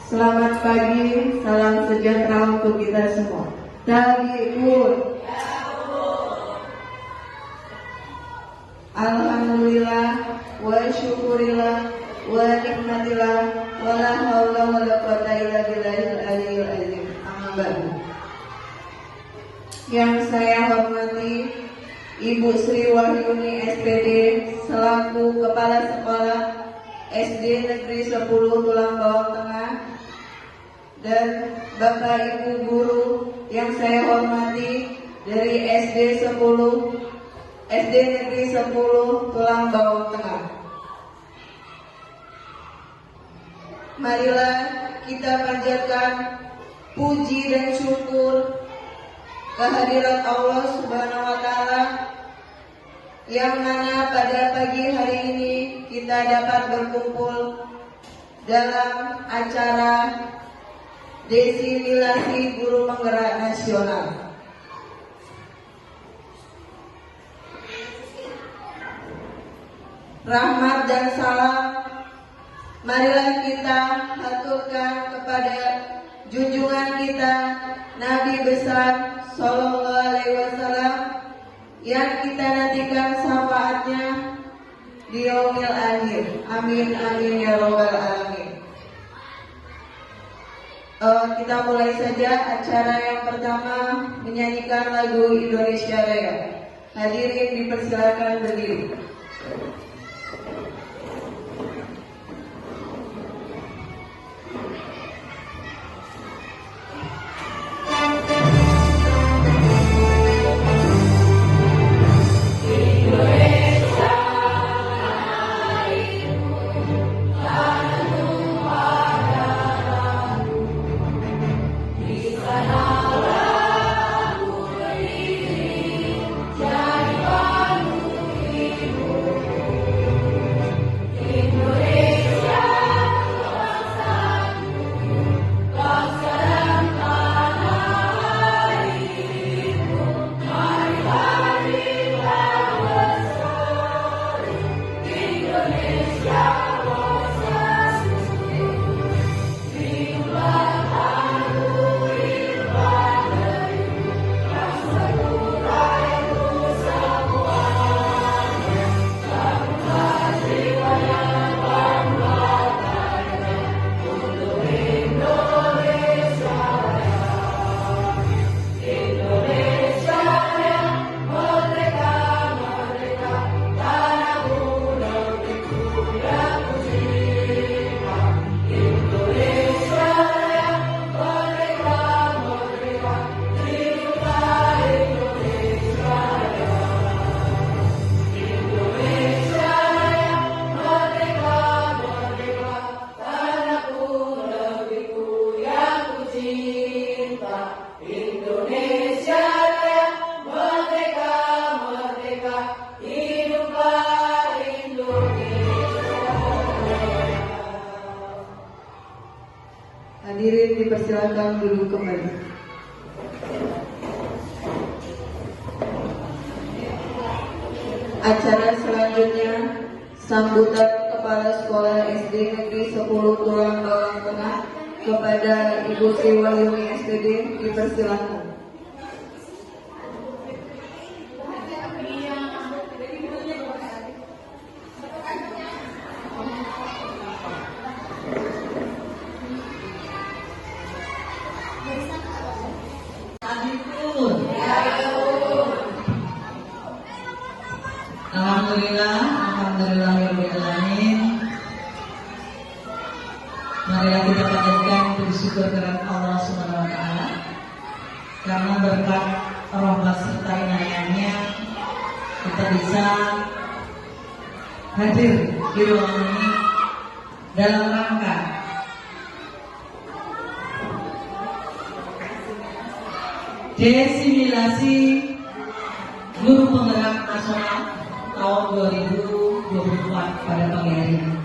Selamat pagi, salam sejahtera untuk kita semua. Tabi'un. Alhamdulillah wa syukurillah wa nikmatillah wa la haula wa la quwata illa billahil aliyyil azim. Amma ba'du. Yang saya hormati Ibu Sri Wahyuni SPD selaku Kepala Sekolah SD Negeri 10 Tulang Bawang Tengah, dan Bapak Ibu guru yang saya hormati dari SD Negeri 10 Tulang Bawang Tengah. Marilah kita panjatkan puji dan syukur kehadirat Allah Subhanahu wa Ta'ala, yang mana pada pagi hari ini kita dapat berkumpul dalam acara desimilasi guru penggerak nasional. Rahmat dan salam marilah kita haturkan kepada junjungan kita Nabi besar Sallallahu Alaihi Wasallam, yang kita nantikan syafaatnya di yaumil akhir. Amin amin ya robbal alamin. Kita mulai saja acara yang pertama, menyanyikan lagu Indonesia Raya. Hadirin dipersilakan berdiri. Hadirin dipersilakan duduk kembali. Acara selanjutnya, sambutan Kepala Sekolah SD Negeri 10 Tulang Bawang Tengah kepada Ibu Sri Wahyuni SPD, dipersilakan. Alhamdulillahirobbilalamin. Marilah kita panjatkan bersyukur kepada Allah Subhanahu wa Ta'ala, karena berkat rahmat serta inayahnya kita bisa hadir di ruangan ini dalam rangka desimilasi guru penggerak nasional tahun 2024 pada pagi hari ini.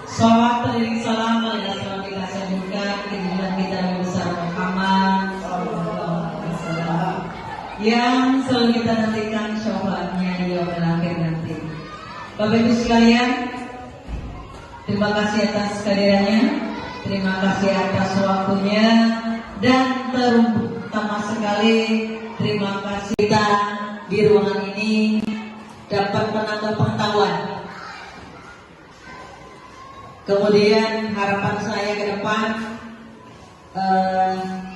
Sholawat beriring salam pada selalu kita sanjungkan kehidupan kita yang besar Muhammad Sallallahu Alaihi Wasallam, yang selalu kita nantikan syafaatnya di yaumil akhir nanti. Bapak Ibu sekalian, terima kasih atas kehadirannya. terima kasih atas waktunya, dan terutama sekali terima kasih kita di ruangan ini dapat menambah pengetahuan. Kemudian harapan saya ke depan,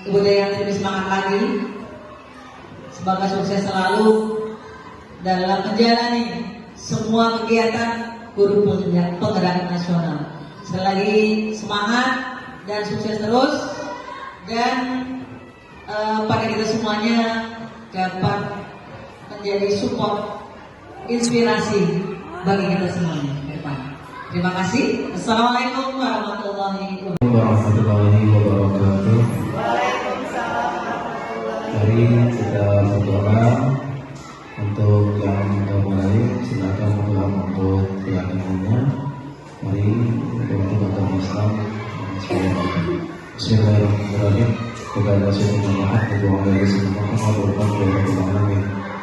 Ibu Dayan lebih semangat lagi, semoga sukses selalu dalam menjalani semua kegiatan Guru Penggerak Nasional. Sekali lagi semangat dan sukses terus, dan pada kita semuanya dapat menjadi support, inspirasi bagi kita semuanya ke depan. Terima kasih. Assalamualaikum warahmatullahi wabarakatuh. Mari kita berdoa untuk yang mulai. Silakan Tuhan untuk keyakinannya. Mari untuk agama Islam. Bismillahirrahmanirrahim. Kepada Rasulullah Muhammad berdoa dari semua Muhammad berdoa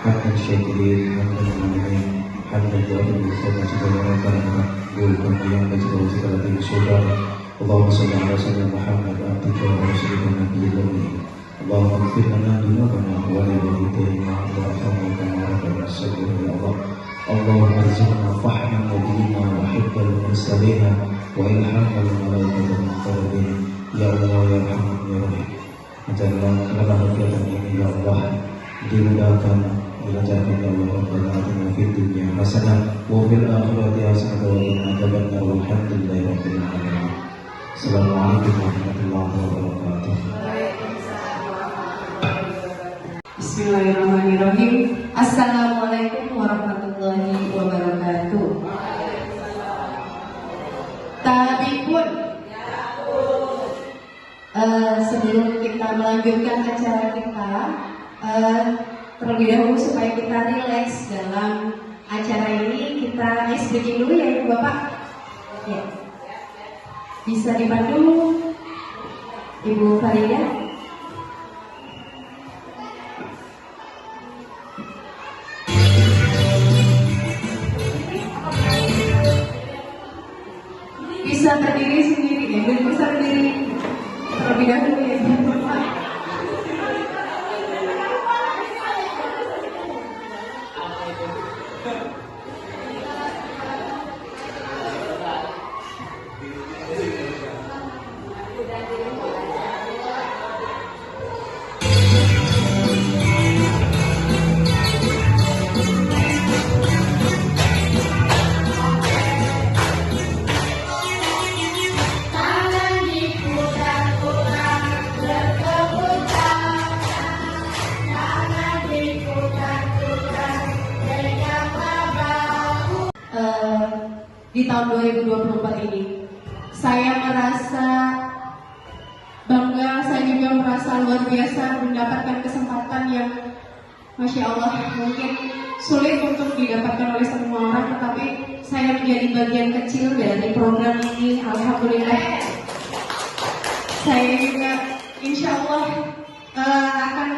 Hamdan syakirin, hamdan mu'minin, hamdan jawabin Mustafa segala rakanan Gulkan yang segala segala tinggi saudara. Allahumma salli ala sayyidina Muhammad abdika wa rasulika nabiyil ummi. Allahumma ighfir lana dhunubana wa li walidayna warhamna kama rabbana saghira ya Allah. Allahumma arzuqna fahma nabiyyina wa hibbal mursalina wa ilhamal malaikatil muqarrabin. Ya Allah ya Rahman ya Rahim. Ajarlah segala kegiatan ini ya Allah dimudahkan, dilancarkan ya Allah. Rabbana atina fid dunya hasanah wa fil akhirati hasanah wa qina adzabannar. Walhamdulillahi rabbil alamin. Assalamualaikum warahmatullahi wabarakatuh. Bismillahirrahmanirrahim. Assalamualaikum warahmatullahi wabarakatuh. Tabipun. Sebelum kita melanjutkan acara kita, terlebih dahulu supaya kita rileks dalam acara ini, kita ice breaking dulu ya Ibu Bapak. Ya. Bisa dibantu Ibu Farida. Bisa berdiri sendiri ya, bisa berdiri terlebih dahulu ya Ibu Bapak. Di tahun 2024 ini saya merasa bangga, saya juga merasa luar biasa mendapatkan kesempatan yang Masya Allah mungkin sulit untuk didapatkan oleh semua orang, tetapi saya menjadi bagian kecil dari program ini. Alhamdulillah, saya juga insya Allah akan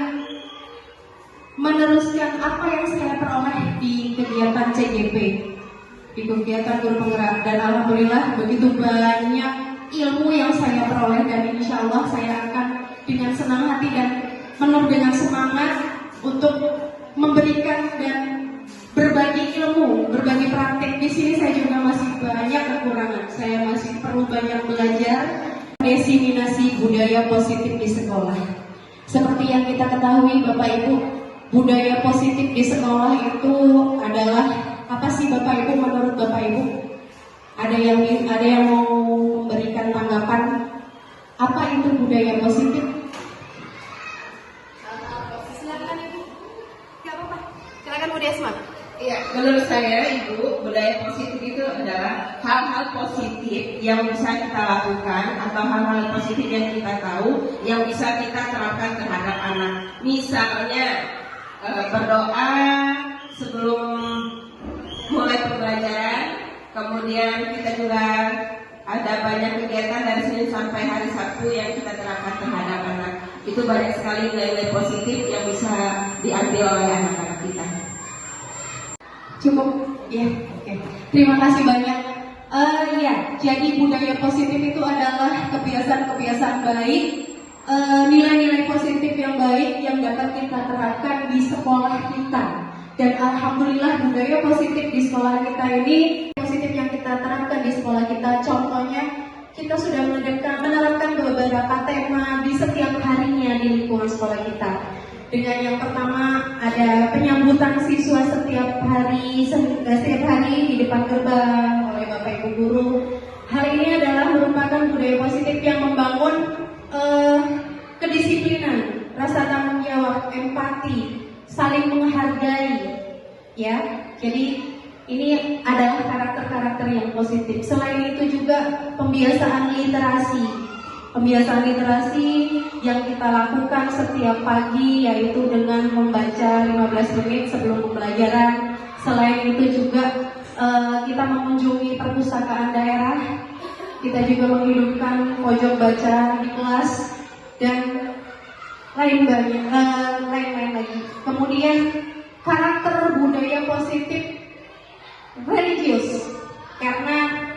meneruskan apa yang saya peroleh di kegiatan CGP, di kegiatan Guru Penggerak, dan alhamdulillah begitu banyak ilmu yang saya peroleh, dan insya Allah saya akan dengan senang hati dan penuh dengan semangat untuk memberikan dan berbagi ilmu, berbagi praktik. Di sini saya juga masih banyak kekurangan, saya masih perlu banyak belajar diseminasi budaya positif di sekolah. Seperti yang kita ketahui Bapak Ibu, budaya positif di sekolah itu adalah apa sih Bapak Ibu, menurut Bapak Ibu? Ada yang mau memberikan tanggapan? Apa itu budaya positif? Silakan Ibu. Gak apa-apa. Silakan Bu Desma. Iya, menurut saya Ibu, budaya positif itu adalah hal-hal positif yang bisa kita lakukan atau hal-hal positif yang kita tahu yang bisa kita terapkan terhadap anak. Misalnya berdoa sebelum mulai pembelajaran, kemudian kita juga ada banyak kegiatan dari Senin sampai hari Sabtu yang kita terapkan terhadap anak. Itu banyak sekali nilai-nilai positif yang bisa diambil oleh anak-anak kita. Cukup, ya, oke. Terima kasih banyak. saya. Jadi budaya positif itu adalah kebiasaan-kebiasaan baik, nilai-nilai positif yang baik yang dapat kita terapkan di sekolah kita. Dan alhamdulillah budaya positif di sekolah kita ini, positif yang kita terapkan di sekolah kita, contohnya kita sudah menerapkan beberapa tema di setiap harinya di lingkungan sekolah kita. Dengan yang pertama ada penyambutan siswa setiap hari di depan gerbang oleh Bapak Ibu guru. Hal ini adalah merupakan budaya positif yang membangun kedisiplinan, rasa tanggung jawab, empati, saling menghargai, ya. Jadi ini adalah karakter-karakter yang positif. Selain itu juga pembiasaan literasi. Pembiasaan literasi yang kita lakukan setiap pagi yaitu dengan membaca 15 menit sebelum pembelajaran. Selain itu juga kita mengunjungi perpustakaan daerah. Kita juga menghidupkan pojok baca di kelas dan lain-lain lagi. Kemudian karakter budaya positif religius, karena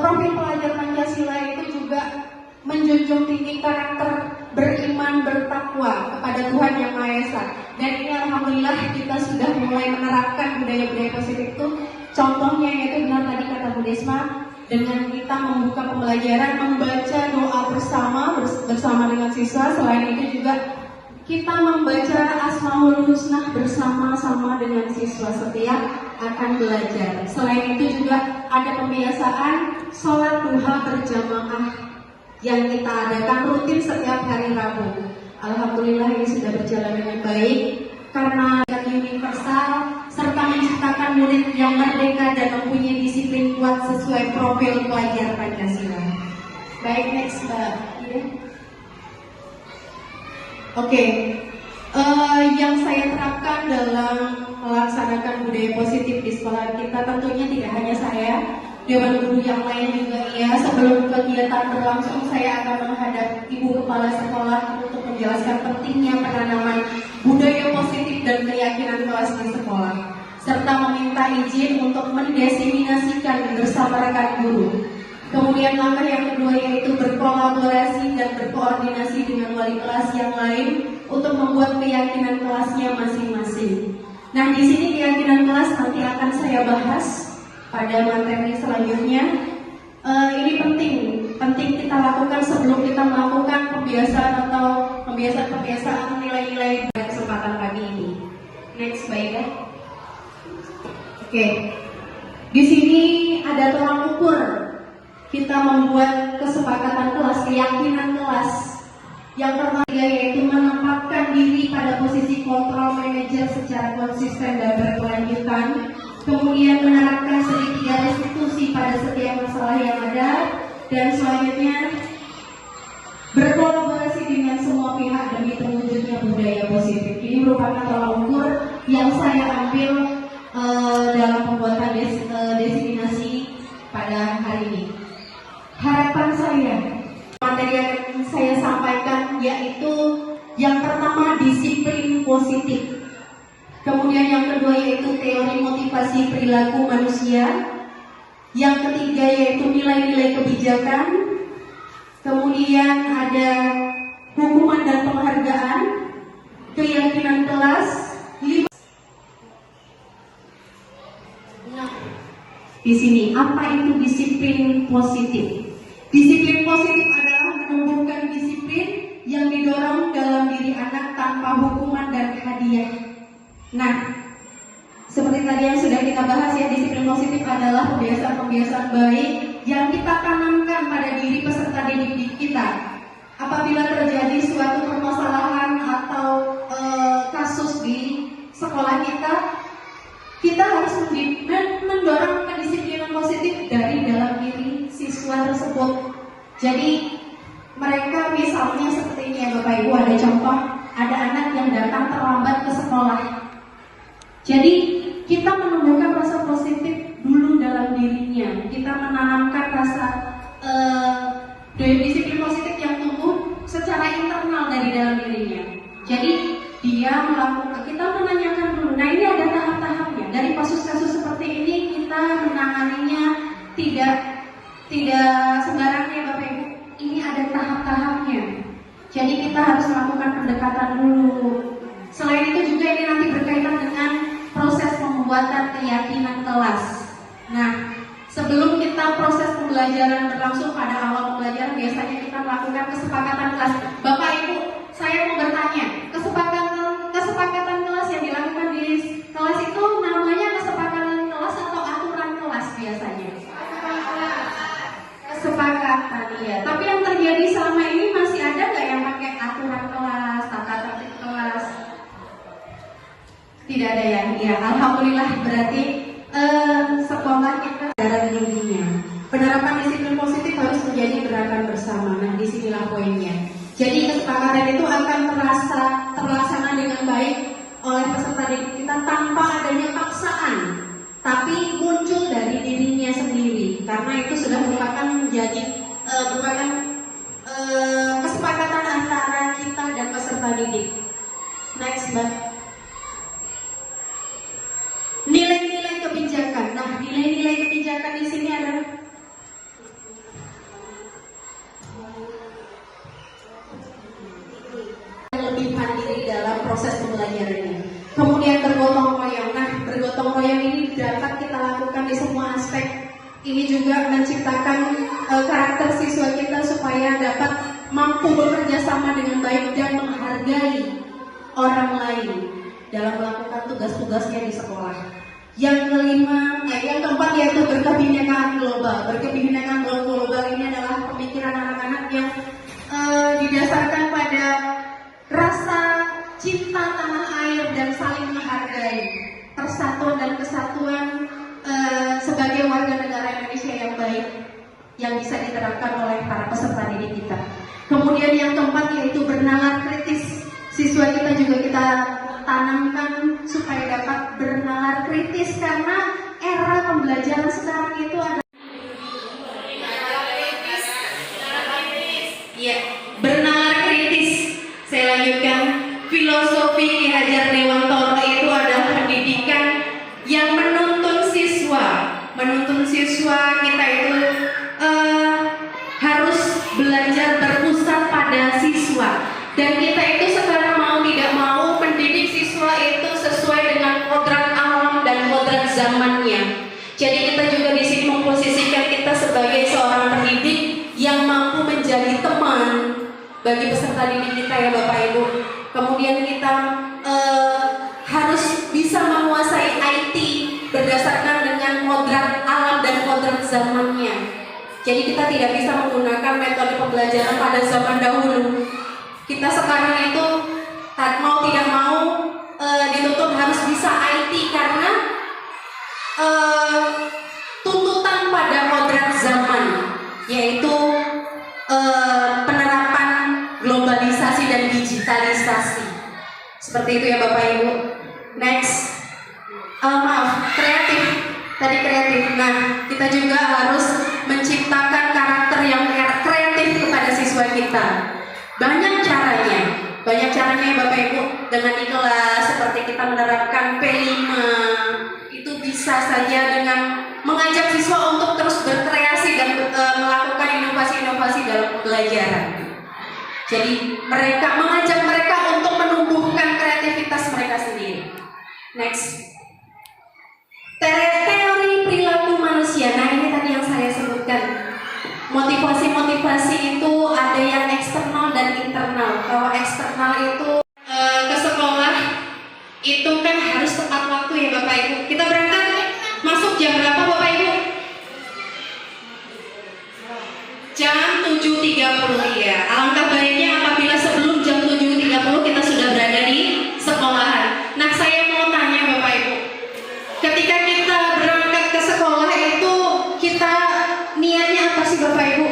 profil pelajar Pancasila itu juga menjunjung tinggi karakter beriman bertakwa kepada Tuhan Yang Maha Esa. Dan ini alhamdulillah kita sudah mulai menerapkan budaya-budaya positif itu. Contohnya yaitu benar tadi kata Bu Desma, dengan kita membuka pembelajaran membaca doa bersama dengan siswa. Selain itu juga kita membaca Asmaul Husna bersama-sama dengan siswa setiap akan belajar. Selain itu juga ada pembiasaan sholat duha berjamaah yang kita adakan rutin setiap hari Rabu. Alhamdulillah ini sudah berjalan dengan baik karena universal serta menciptakan murid yang merdeka dan mempunyai disiplin kuat sesuai profil pelajar Pancasila. Baik, next Mbak. Oke. Yang saya terapkan dalam melaksanakan budaya positif di sekolah kita tentunya tidak hanya saya, Dewan Guru yang lain juga ya. Sebelum kegiatan berlangsung, saya akan menghadap Ibu Kepala Sekolah untuk menjelaskan pentingnya penanaman budaya positif dan keyakinan kelas di sekolah, serta meminta izin untuk mendiseminasikan bersama rekan guru. Kemudian langkah yang kedua yaitu berkolaborasi dan berkoordinasi dengan wali kelas yang lain untuk membuat keyakinan kelasnya masing-masing. Nah, di sini keyakinan kelas nanti akan saya bahas pada materi selanjutnya. Ini penting kita lakukan sebelum kita melakukan pembiasaan atau pembiasaan nilai-nilai pada kesempatan pagi ini. Next, baik ya. Oke. Di sini ada tolak ukur. Kita membuat kesepakatan kelas, keyakinan kelas. Yang pertama yaitu menempatkan diri pada posisi kontrol manajer secara konsisten dan berkelanjutan. Kemudian menerapkan segitiga restitusi pada setiap masalah yang ada. Dan selanjutnya berkolaborasi dengan semua pihak demi terwujudnya budaya positif. Ini merupakan tolak ukur yang saya ambil dalam pembuatan desiminasi pada hari ini. Harapan saya, materi yang saya sampaikan yaitu yang pertama disiplin positif, kemudian yang kedua yaitu teori motivasi perilaku manusia, yang ketiga yaitu nilai-nilai kebijakan, kemudian ada hukuman dan penghargaan, keyakinan kelas, di sini apa itu disiplin positif? Disiplin positif adalah menumbuhkan disiplin yang didorong dalam diri anak tanpa hukuman dan hadiah. Nah, seperti tadi yang sudah kita bahas ya, disiplin positif adalah pembiasaan-pembiasaan baik yang kita tanamkan pada diri peserta didik kita. Apabila terjadi suatu permasalahan atau kasus di sekolah kita harus mendorong kedisiplinan positif dari dalam diri siswa tersebut. Jadi mereka misalnya seperti ini ya Bapak Ibu, ada contoh, ada anak yang datang terlambat ke sekolah. Jadi kita menumbuhkan rasa positif dulu dalam dirinya. Kita menanamkan rasa disiplin positif yang tumbuh secara internal dari dalam dirinya. Jadi dia melakukan, kita menanyakan dulu. Nah, ini ada tahap-tahapnya. Dari kasus-kasus seperti ini kita menanganinya tidak tidak sembarang ya Bapak Ibu. Ini ada tahap-tahapnya. Jadi kita harus melakukan pendekatan dulu. Selain itu juga ini nanti berkaitan dengan proses pembuatan keyakinan kelas. Nah, sebelum kita proses pembelajaran berlangsung pada awal pembelajaran, biasanya kita melakukan kesepakatan kelas. Bapak Ibu, saya mau bertanya, kesepakatan kelas yang dilakukan di kelas itu namanya kesepakatan kelas atau aturan kelas biasanya? Kesepakatan, iya. Tapi yang terjadi selama ini masih ada nggak yang pakai aturan kelas, tata tertib kelas? Tidak ada ya? Iya, alhamdulillah berarti sekolah kita darah tingginya. Penerapan disiplin positif harus menjadi gerakan bersama. Nah, disinilah poinnya. Jadi kesepakatan itu akan terlaksana dengan baik oleh peserta didik kita tanpa adanya paksaan, tapi muncul dari dirinya sendiri. Karena itu sudah merupakan kesepakatan antara kita dan peserta didik. Next, Mbak. Nilai-nilai kebijakan. Nah, nilai-nilai kebijakan di sini adalah lebih mandiri dalam proses pembelajarannya. Kemudian bergotong royong. Nah, bergotong royong ini dapat kita lakukan di semua aspek. Ini juga menciptakan karakter siswa kita supaya dapat mampu bekerja sama dengan baik dan menghargai orang lain dalam melakukan tugas-tugasnya di sekolah. Yang keempat yaitu berkebinekaan global. Berkebinekaan global ini adalah pemikiran anak-anak yang didasarkan pada rasa cinta tanah air dan saling menghargai, persatuan dan kesatuan sebagai warga negara Indonesia yang baik yang bisa diterapkan oleh para peserta didik kita. Kemudian yang keempat yaitu bernalar kritis. Siswa kita juga kita tanamkan supaya dapat bernalar kritis karena era pembelajaran sekarang itu ada. Ya, bernalar kritis. Saya lanjutkan. Filosofi Ki Hajar Dewantoro itu adalah pendidikan yang menuntun siswa. Menuntun siswa kita itu harus belajar berpusat pada siswa. Dan kita itu sekarang mau tidak mau mendidik siswa itu sesuai dengan kodrat alam dan kodrat zamannya. Jadi kita juga di sini memposisikan kita sebagai seorang pendidik yang mampu menjadi teman bagi peserta didik kita ya Bapak Ibu. Kemudian kita harus bisa menguasai IT berdasarkan dengan kodrat alam dan kodrat zamannya. Jadi kita tidak bisa menggunakan metode pembelajaran pada zaman dahulu. Kita sekarang itu mau tidak mau dituntut harus bisa IT karena tuntutan pada kodrat zaman, yaitu penerapan globalisasi dan digitalisasi. Seperti itu ya Bapak Ibu. Next, kreatif. Tadi kreatif. Nah, kita juga harus menciptakan karakter yang kreatif kepada siswa kita. Banyak caranya ya Bapak Ibu. Dengan di kelas seperti kita menerapkan P5, itu bisa saja dengan mengajak siswa untuk terus berkreasi dan melakukan inovasi-inovasi dalam pembelajaran. Jadi mengajak mereka untuk menumbuhkan kreativitas mereka sendiri. Next, teori perilaku manusia. Nah, ini tadi yang saya sebutkan. Motivasi itu ada yang eksternal dan internal. Kalau eksternal itu ke sekolah itu kan harus tepat waktu ya Bapak Ibu. Kita berangkat masuk jam berapa Bapak Ibu? Jam 7.30 ya. Alangkah baiknya apabila sebelum jam 7.30 kita sudah berada di sekolahan. Nah, saya mau tanya Bapak Ibu, ketika kita berangkat ke sekolah itu kita niatnya apa sih Bapak Ibu?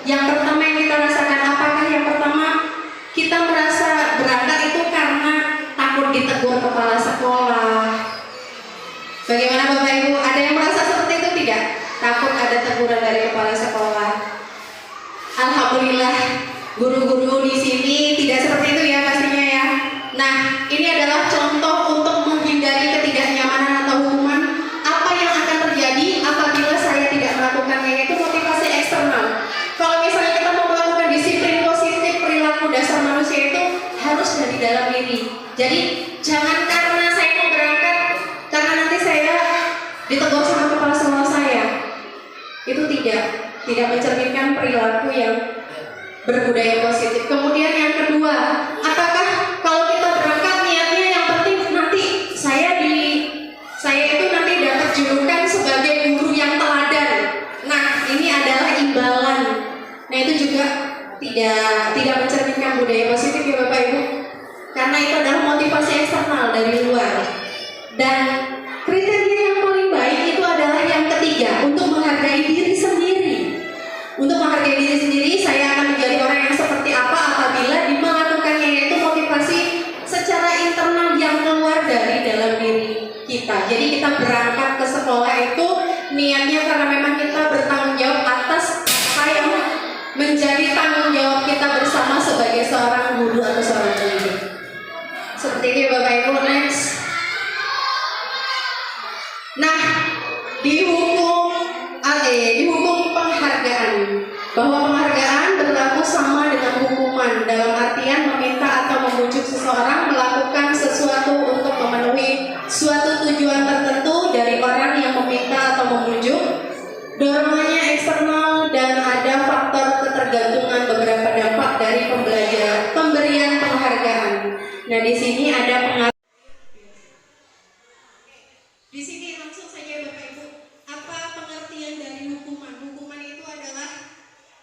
Yang pertama yang kita rasakan apakah yang pertama kita dalam diri. Jadi jangan karena saya mau berangkat, karena nanti saya ditegur sama kepala sekolah saya. Itu tidak mencerminkan perilaku yang berbudaya positif. Kemudian yang kedua, apakah kalau kita berangkat niatnya yang penting nanti saya itu nanti dapat julukan sebagai guru yang teladan. Nah, ini adalah imbalan. Nah, itu juga tidak mencerminkan budaya positif ya Bapak Ibu. Karena itu adalah motivasi eksternal dari luar. Dan kriteria yang paling baik itu adalah yang ketiga, untuk menghargai diri sendiri. Untuk menghargai diri sendiri, saya akan menjadi orang yang seperti apa apabila melakukannya, yaitu motivasi secara internal yang keluar dari dalam diri kita. Jadi kita berangkat ke sekolah itu niatnya karena memang kita bertanggung jawab atas apa yang menjadi tanggung jawab kita bersama sebagai seorang guru atau seorang pendidik. Seperti itu Bapak Ibu. Next. Nah, di hukum penghargaan, bahwa penghargaan berlaku sama dengan hukuman, dalam artian meminta atau membujuk seseorang melakukan sesuatu untuk memenuhi suatu tujuan tertentu dari orang yang meminta atau membujuk. Dorongannya eksternal dan ada faktor ketergantungan beberapa dampak dari pemberian penghargaan. Nah, di sini ada penghargaan. Di sini langsung saja Bapak Ibu, apa pengertian dari hukuman? Hukuman itu adalah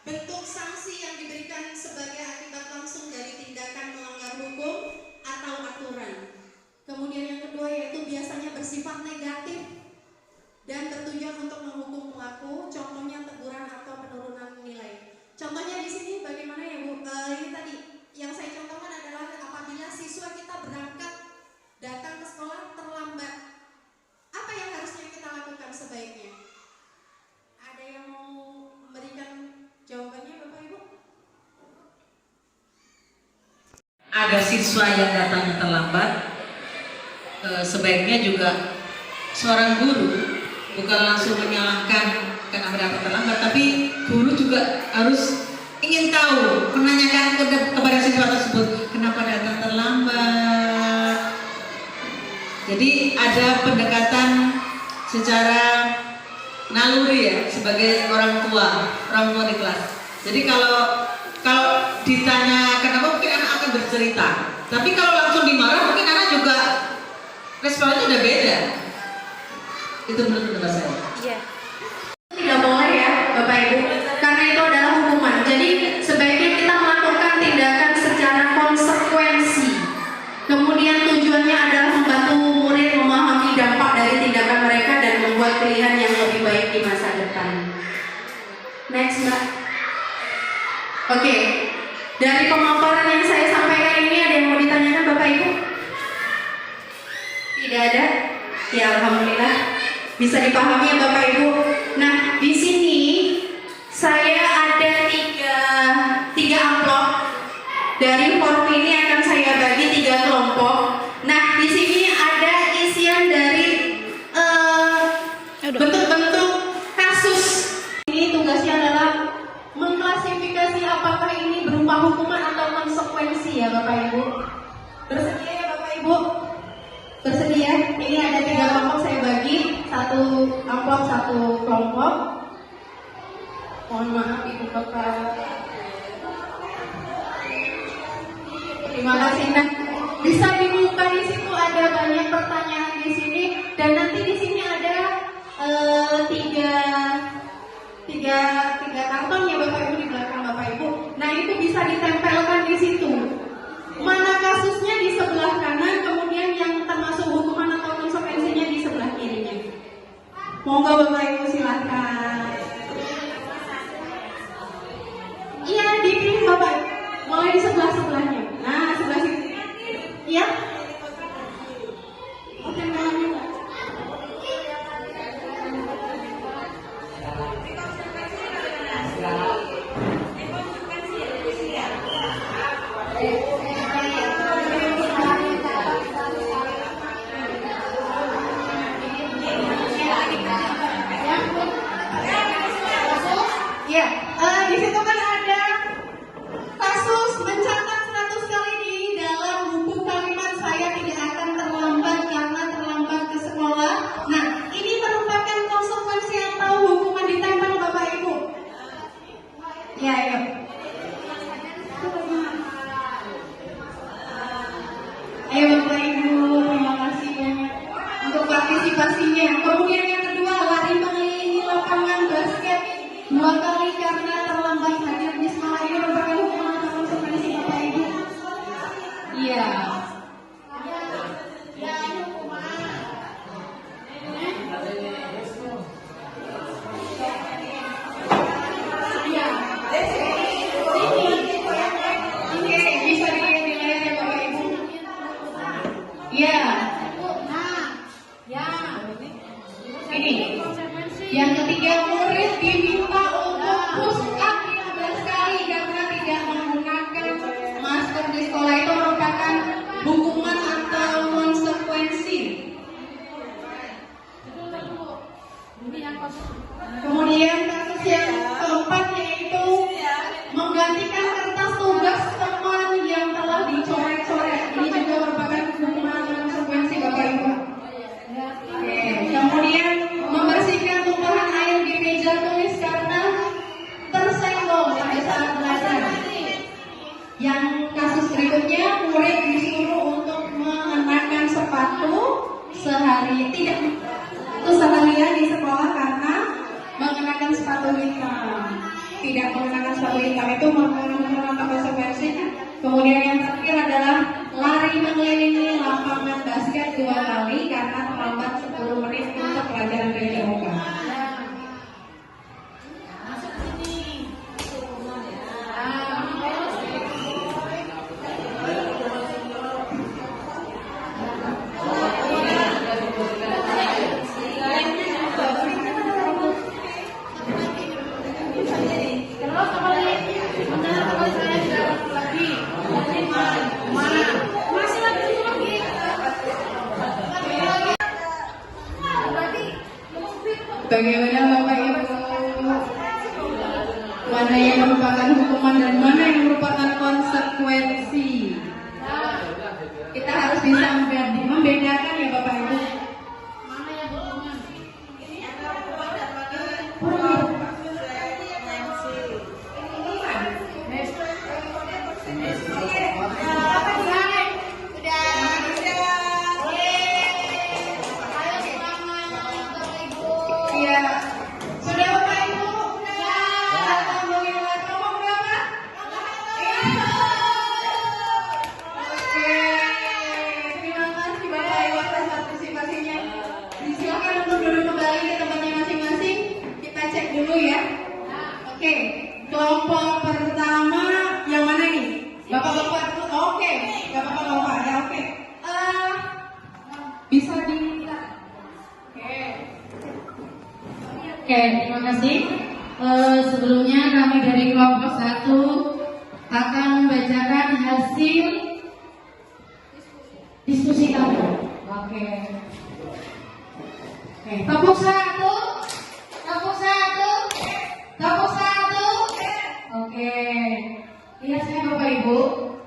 bentuk sanksi yang diberikan sebagai akibat langsung dari tindakan melanggar hukum atau aturan. Kemudian yang kedua yaitu biasanya bersifat negatif dan bertujuan untuk menghukum pelaku, contohnya teguran atau penurunan nilai. Contohnya di sini bagaimana ya Bu? Ini tadi yang saya contohkan adalah apabila siswa kita berangkat datang ke sekolah terlambat, apa yang harusnya kita lakukan sebaiknya? Ada yang mau memberikan jawabannya Bapak Ibu? Ada siswa yang datangnya terlambat, sebaiknya juga seorang guru bukan langsung menyalahkan karena mereka terlambat, tapi guru juga harus ingin tahu, menanyakan kepada siswa tersebut kenapa datang terlambat. Jadi ada pendekatan secara naluri ya, sebagai orang tua di kelas. Jadi kalau ditanya kenapa, mungkin anak akan bercerita. Tapi kalau langsung dimarah, mungkin anak juga responnya udah beda. Itu menurut pendapat saya. Iya. Tidak boleh ya Bapak Ibu, karena itu adalah hukuman. Jadi sebaiknya kita melakukan tindakan secara konsekuensi. Kemudian tujuannya adalah membantu murid memahami dampak dari tindakan mereka dan membuat pilihan yang lebih baik di masa depan. Next Mbak. Oke, dari pemaparan yang saya sampaikan ini ada yang mau ditanyakan Bapak Ibu? Tidak ada? Ya Alhamdulillah. Bisa dipahami ya Bapak Ibu. Nah, di sini saya ada tiga amplop. Dari forum ini akan saya bagi 3 kelompok. Nah, di sini ada isian dari bentuk-bentuk kasus. Ini tugasnya adalah mengklasifikasi apakah ini berupa hukuman atau konsekuensi ya Bapak Ibu. Bersedia ya Bapak Ibu? Bersedia? Ini ada 3 kelompok saya bagi, 1 amplop 1 kelompok. Mohon maaf Ibu Bapak. Terima kasih. Nah, bisa dibuka di situ, ada banyak pertanyaan di sini dan nanti di sini ada tiga karton ya Bapak Ibu di belakang Bapak Ibu. Nah, itu bisa ditempelkan di situ. Mana kasusnya di sebelah kanan, kemudian yang termasuk hukuman atau konsekuensinya di sebelah kirinya. Monggo Bapak Ibu silakan. Iya, dipilih Bapak. Mulai di sebelah-sebelahnya. Nah, sebelah sini. Iya? Oke, malamnya Mbak. Kemudian yang kedua, lari mengelilingi lapangan basket 2 kali karena terlambat hadir di sekolah. Ini merupakan hukuman atau konsekuensi Bapak Ibu? Iya. Bisa dilihat ya Bapak Ibu? Iya. Ini. Yang ketiga, murid diminta untuk push up 15 kali karena tidak menggunakan masker di sekolah. Itu merupakan hukuman atau konsekuensi. Kemudian kasus yang keempat yaitu menggantikan kertas tugas teman yang telah dicoret-coret. Ini juga merupakan hukuman atau konsekuensi Bapak Ibu. Oke. Kemudian membersihkan tumpahan air di meja tulis karena tersenggol pada saat belajar. Yang kasus berikutnya, murid disuruh untuk mengenakan sepatu seharian di sekolah karena mengenakan sepatu hitam. Tidak mengenakan sepatu hitam itu merupakan konsekuensinya. Kemudian yang terakhir adalah lari mengelilingi lapangan basket 2 kali karena terlambat 10 menit untuk pelajaran PJOK. Bagaimana Bapak Ibu? Mana yang merupakan hukuman dan mana yang merupakan konsekuensi? Kita harus bisa membedakan ya Bapak Ibu. Sudah Bapak Ibu? Alhamdulillah. Kelompok berapa? Oke. Terima kasih Bapak Ibu atas partisipasinya. Silakan untuk duduk kembali ke tempatnya masing-masing. Kita cek dulu ya. Oke. Kelompok pertama yang mana nih? Bapak-bapak. Oke. Bapak-bapak ya. Oke. Bisa dilihat. Oke, terima kasih. Sebelumnya kami dari kelompok 1 akan membacakan hasil diskusi kami. Oke. Tepuk 1. Tepuk 1. Tepuk 1. Oke. Lihat saya Bapak Ibu.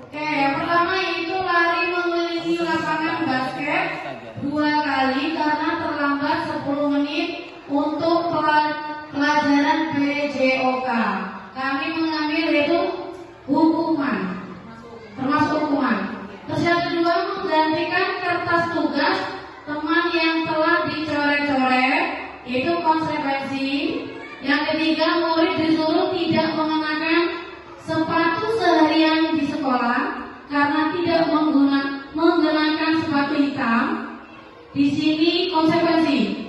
Oke, yang pertama itu lari mengelilingi lapangan basket 2 kali karena terlambat 10 menit untuk pelajaran PJOK. Kami mengambil itu hukuman, termasuk hukuman. Terus yang kedua, menggantikan kertas tugas teman yang telah dicoret-coret, itu konsekuensi. Yang ketiga, murid disuruh tidak mengenakan sepatu seharian di sekolah karena tidak menggunakan sepatu hitam. Di sini konsekuensi.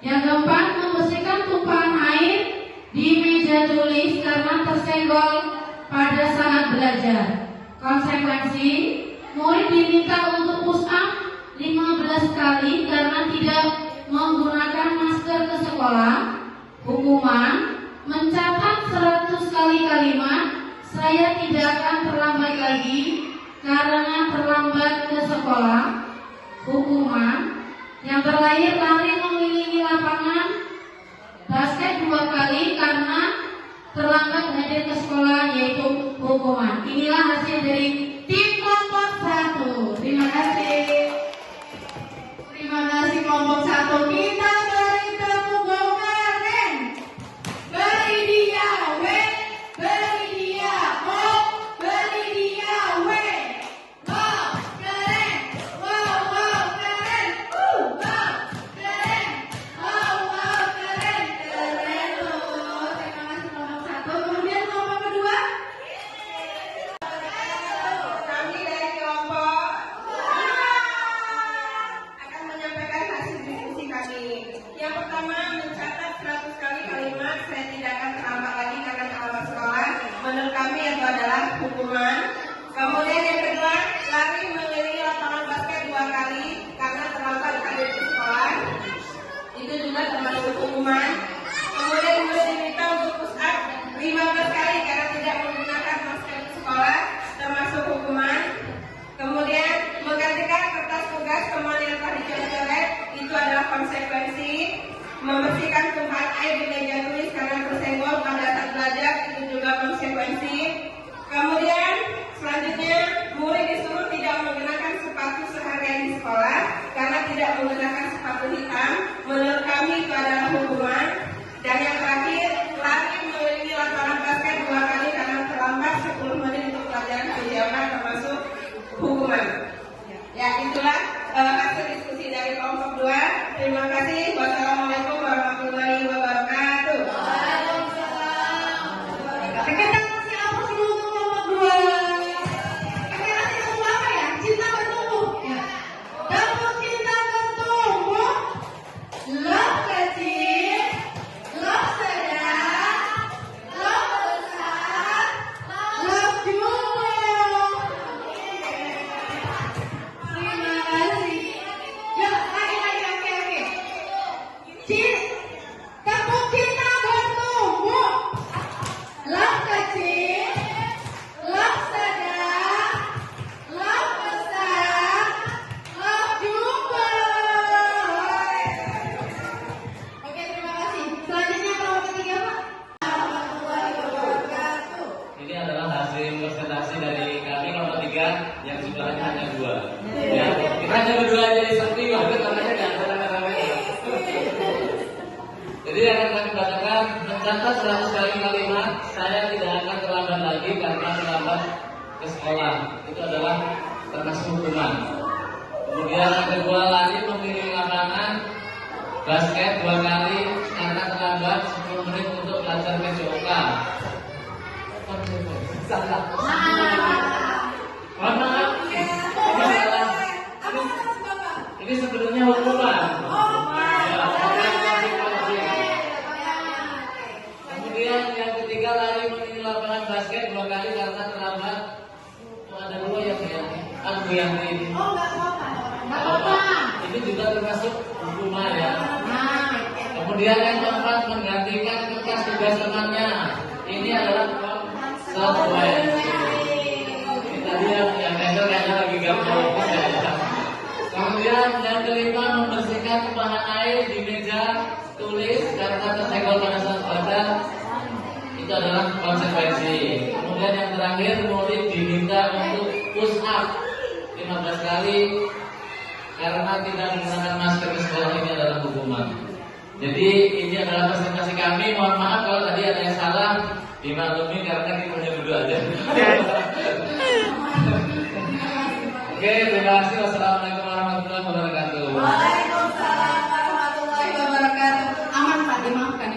Yang keempat, membersihkan tumpahan air di meja tulis karena tersenggol pada saat belajar. Konsekuensi, murid diminta untuk push up 15 kali karena tidak menggunakan masker ke sekolah. Hukuman, mencatat 100 kali kalimat, saya tidak akan terlambat lagi karena terlambat ke sekolah. Hukuman, yang terakhir, lari mengelilingi lapangan basket 2 kali karena terlambat hadir ke sekolah, yaitu hukuman. Inilah hasil dari tim kelompok 1. Terima kasih. Terima kasih kelompok 1. Kita beri tepuk gongaren. Beri dia W, beri dia O, beri dia W. Wow, keren. Wow, keren. Wow, keren. hukuman. Kemudian murid diminta untuk push up 15 kali karena tidak menggunakan masker di sekolah, termasuk hukuman. Kemudian menggantikan kertas tugas teman yang telah dicoret-coret, itu adalah konsekuensi. Membersihkan tumpahan air di meja tulis karena tersenggol pada saat belajar, itu juga konsekuensi. Kemudian selanjutnya murid disuruh tidak menggunakan sepatu seharian di sekolah karena tidak menggunakan sepatu hitam. Menurut kami itu adalah hukuman. Dan yang terakhir, lari mengelilingi lapangan basket 2 kali karena terlambat 10 menit untuk pelajaran kegiatan, termasuk hukuman. Ya, itulah hasil diskusi dari kelompok 2. Terima kasih. Wassalamualaikum warahmatullahi wabarakatuh. Kita kasih apa sih dulu untuk kelompok 2? Kita kasih untuk apa ya? Cinta bertumbuh. Ya. Tepuk cinta bertumbuh. Love kecil, love sedang, love besar, love jumbo. Terima kasih. Yuk, lagi, oke. Tepuk cinta bertumbuh. Love kecil, love sedang, love besar, love jumbo. Oke, terima kasih. Selanjutnya kelompok ketiga, Pak. Ini adalah hasil presentasi dari kami kelompok 3 yang jumlahnya hanya 2. Ya, kita hanya berdua jadi seperti banget namanya nggak ada rame-rame. Jadi akan kami bacakan mencatat 100 kali kalimat saya tidak akan terlambat lagi karena terlambat ke sekolah. Itu adalah termasuk hukuman. Kemudian yang kedua, lari memilih lapangan basket 2 kali karena terlambat 10 menit untuk belajar PJOK. Salah. Mohon maaf. Ini salah. Ini sebenarnya hukuman. Ya, kemudian yang ketiga, lari menuju lapangan basket 2 kali karena terlambat. Oh, ada 2 yang aku yang ini. Oh, nggak apa-apa. Ini juga termasuk hukuman ya. Kemudian yang keempat, menggantikan kertas tugas temannya. Ini adalah konsekuensi. Ini tadi yang handle kayaknya lagi gampang. Kemudian yang kelima, membersihkan tumpahan air di meja tulis karena tersenggol pada saat belajar. Itu adalah konsekuensi. Kemudian yang terakhir, murid diminta untuk push up 15 kali karena tidak menggunakan masker di sekolah. Ini adalah hukuman. Jadi ini adalah presentasi kami. Mohon maaf kalau tadi ada yang salah, dimaklumi karena kita hanya berdua aja. Oke, terima kasih. Wassalamualaikum warahmatullahi wabarakatuh. Waalaikumsalam warahmatullahi wabarakatuh. Aman Pak, dimaafkan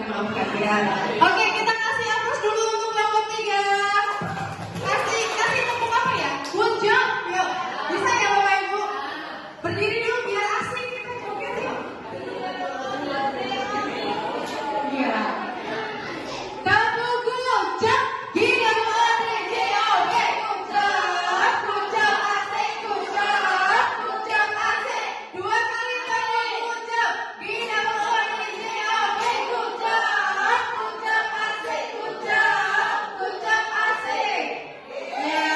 ya. Oke, kita kasih aplaus dulu untuk kelompok 3. Kasih tepuk apa ya? Good job. Yuk, bisa ya Bapak Ibu? Berdiri dulu biar asik kita joget yuk. Iya. Tepuk good job. Gila boleh JOB. Good job asik, good job asik. 2 kali tepuk good job. Gila boleh JOB. Good job asik, good job asik. Ya.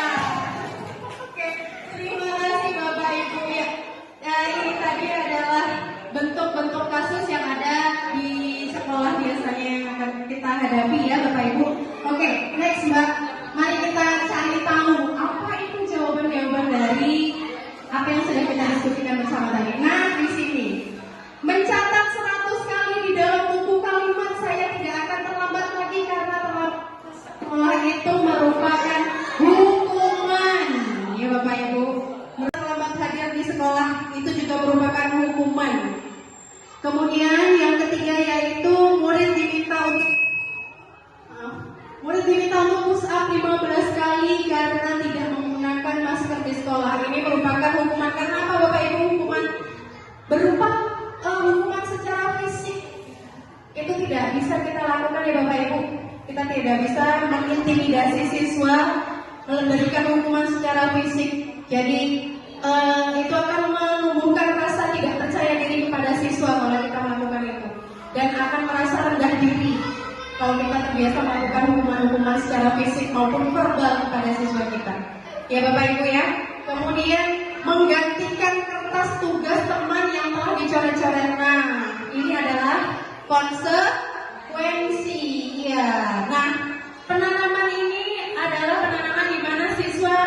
Oke, terima kasih Bapak Ibu ya. Ini tadi adalah bentuk-bentuk kasus yang ada di sekolah biasanya yang akan kita hadapi ya Bapak Ibu. Oke, next Mbak. Mari kita cari tahu apa itu jawaban-jawaban dari apa yang sudah kita diskusikan bersama tadi. Nah, di sini mencatat 100 kali di dalam buku kalimat saya tidak akan terlambat lagi karena terlambat itu merupakan hukuman. Ya Bapak Ibu, terlambat hadir di sekolah itu juga merupakan hukuman. Kemudian yang ketiga yaitu murid diminta untuk push up 15 kali karena tidak menggunakan masker di sekolah. Ini merupakan hukuman. Karena apa Bapak Ibu? Hukuman berupa hukuman secara fisik. Itu tidak bisa kita lakukan ya Bapak Ibu. Kita tidak bisa mengintimidasi siswa, memberikan hukuman secara fisik. Jadi itu akan menumbuhkan rasa tidak percaya diri kepada siswa kalau kita melakukan itu, dan akan merasa diri kalau kita terbiasa melakukan hukuman-hukuman secara fisik maupun verbal kepada siswa kita. Ya Bapak Ibu ya. Kemudian menggantikan kertas tugas teman yang telah dicoret-coret. Nah, ini adalah konsekuensi. Ya. Nah, penanaman ini adalah penanaman di mana siswa